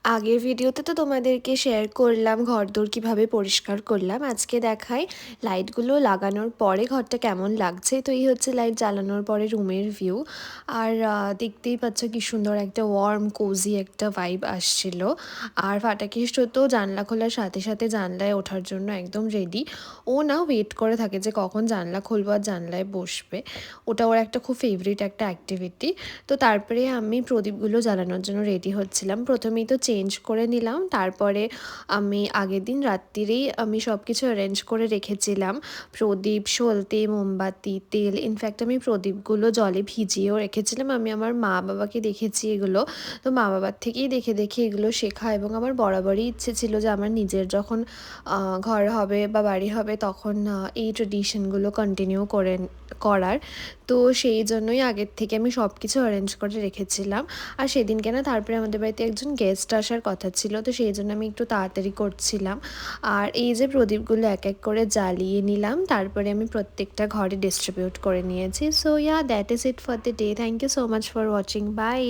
আগের ভিডিওতে তো তোমাদেরকে শেয়ার করলাম ঘরদোর কিভাবে পরিষ্কার করলাম। আজকে দেখাই লাইটগুলো লাগানোর পরে ঘরটা কেমন লাগছে। তো এই হচ্ছে লাইট জ্বালানোর পরে রুমের ভিউ। আর দেখতেই পাচ্ছ কি সুন্দর একটা ওয়ার্ম কোজি একটা ভাইব আসছিল। আর ফাটাকেষ্ট তো জানলা খোলার সাথে সাথে জানলায় ওঠার জন্য একদম রেডি। ও না ওয়েট করে থাকে যে কখন জানলা খুলবো আর জানলায় বসবে। ওটা ওর একটা খুব ফেভারিট একটা অ্যাক্টিভিটি। তো তারপরে আমি প্রদীপগুলো জ্বালানোর জন্য রেডি হচ্ছিলাম। প্রথমেই তো চেঞ্জ করে নিলাম, তারপরে আমি আগের দিন রাত্রিরেই আমি সব কিছু অ্যারেঞ্জ করে রেখেছিলাম। প্রদীপ, সলতে, মোমবাতি, তেল, ইনফ্যাক্ট আমি প্রদীপগুলো জলে ভিজিয়েও রেখেছিলাম। আমি আমার মা বাবাকে দেখেছি এগুলো, তো মা বাবার থেকেই দেখে দেখে এগুলো শেখা। এবং আমার বরাবরই ইচ্ছে ছিল যে আমার নিজের যখন ঘর হবে বা বাড়ি হবে তখন এই ট্রেডিশনগুলো কন্টিনিউ করার। তো সেই জন্যই আগের থেকে আমি সব কিছু অ্যারেঞ্জ করে রেখেছিলাম। আর সেদিনকে না তারপরে আমাদের বাড়িতে একজন গেস্ট আসার কথা ছিল, তো সেই জন্য আমি একটু তাড়াতাড়ি করছিলাম। আর এই যে প্রদীপগুলো এক এক করে জ্বালিয়ে নিলাম, তারপরে আমি প্রত্যেকটা ঘরে ডিস্ট্রিবিউট করে নিয়েছি। So yeah, that is it for the day. Thank you so much for watching. By.